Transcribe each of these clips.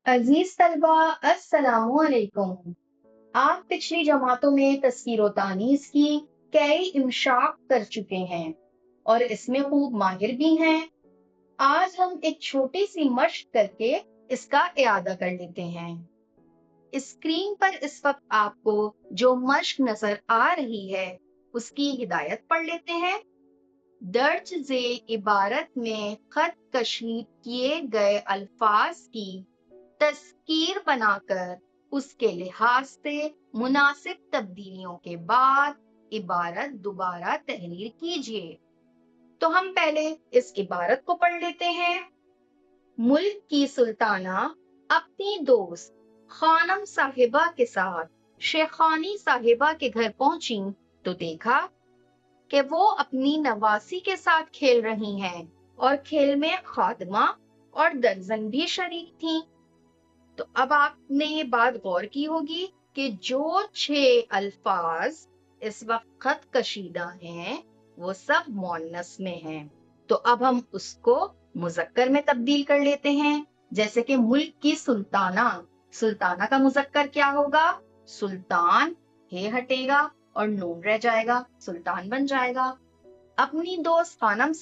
अजीज तलबा, अस्सलाम वालेकुम। आप पिछली जमातों में तस्वीर व तानीस की कई इमशाक कर चुके हैं और इसमें खूब माहिर भी हैं। आज हम एक छोटी सी मश्क करके इसका इयादा कर लेते हैं। स्क्रीन पर इस वक्त आपको जो मश्क नजर आ रही है उसकी हिदायत पढ़ लेते हैं। दर्ज ज़ेल इबारत में खत कशी किए गए अल्फाज की तस्कीर बनाकर उसके लिहाज से मुनासिब तब्दीलियों के बाद इबारत दोबारा तहरीर कीजिए। तो हम पहले इस इबारत को पढ़ लेते हैं। मुल्क की सुल्ताना अपनी दोस्त खानम साहिबा के साथ शेखानी साहिबा के घर पहुंची तो देखा कि वो अपनी नवासी के साथ खेल रही हैं और खेल में खादमा और दर्जन भी शरीक थीं। तो अब आपने ये बात गौर की होगी कि जो 6 अल्फाज इस वक्त खत कशीदा हैं वो सब मुअन्नस में हैं। तो अब हम उसको मुज़क्कर में तब्दील कर लेते हैं। जैसे कि मुल्क की सुल्ताना, सुल्ताना का मुज़क्कर क्या होगा? सुल्तान, हे हटेगा और नून रह जाएगा, सुल्तान बन जाएगा। अपनी दोस्त खानम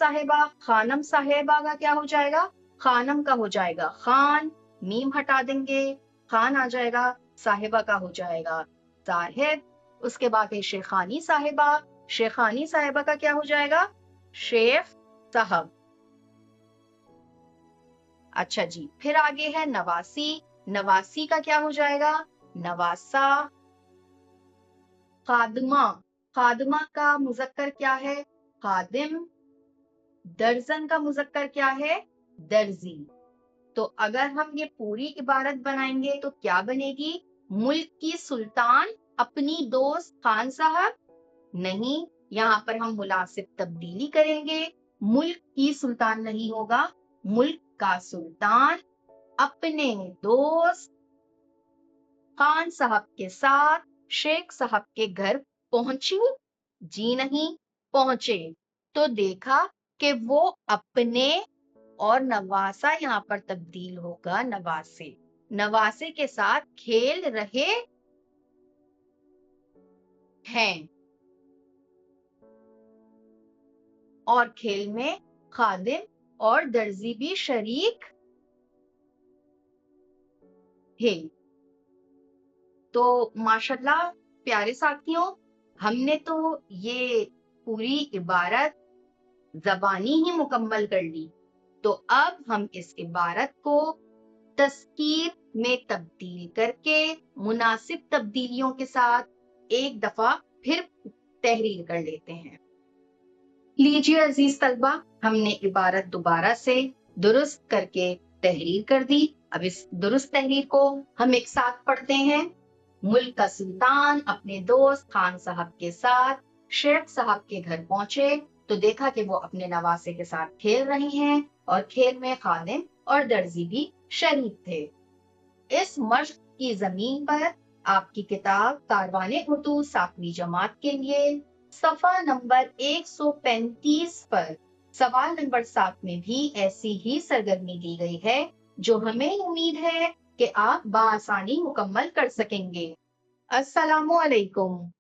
साहिबा का क्या हो जाएगा? खानम का हो जाएगा खान, मीम हटा देंगे, खान आ जाएगा, साहिबा का हो जाएगा साहिब। उसके बाद है शेखानी साहिबा का क्या हो जाएगा? शेख साहब। अच्छा जी, फिर आगे है नवासी का क्या हो जाएगा? नवासा। खादमा का मुज़क्कर क्या है? खादिम। दर्जन का मुज़क्कर क्या है? दर्जी। तो अगर हम ये पूरी इबारत बनाएंगे तो क्या बनेगी? मुल्क की सुल्तान अपनी दोस्त खान साहब। नहीं, यहाँ पर हम मुनासिब तब्दीली करेंगे। मुल्क की सुल्तान नहीं होगा, मुल्क का सुल्तान अपने दोस्त खान साहब के साथ शेख साहब के घर पहुंची। जी नहीं, पहुंचे तो देखा कि वो अपने और नवासा यहाँ पर तब्दील होगा नवासे के साथ खेल रहे हैं और खेल में खादिम और दर्जी भी शरीक थे। तो माशाल्लाह प्यारे साथियों, हमने तो ये पूरी इबारत ज़बानी ही मुकम्मल कर ली। तो अब हम इस इबारत को तस्कीर में तब्दील करके मुनासिब तब्दीलियों के साथ एक दफा फिर तहरीर कर लेते हैं। लीजिए अजीज तलबा, हमने इबारत दोबारा से दुरुस्त करके तहरीर कर दी। अब इस दुरुस्त तहरीर को हम एक साथ पढ़ते हैं। मुल्क का सुल्तान अपने दोस्त खान साहब के साथ शेख साहब के घर पहुंचे तो देखा कि वो अपने नवासे के साथ खेल रहे हैं और खेल में खादिम और दर्जी भी शरीक थे। इस मश्क की जमीन पर आपकी किताब कारवाने उर्दू 7वीं जमात के लिए सफा नंबर 135 पर सवाल नंबर 7 में भी ऐसी ही सरगर्मी दी गई है जो हमें उम्मीद है कि आप बआसानी मुकम्मल कर सकेंगे। अस्सलामु अलैकुम।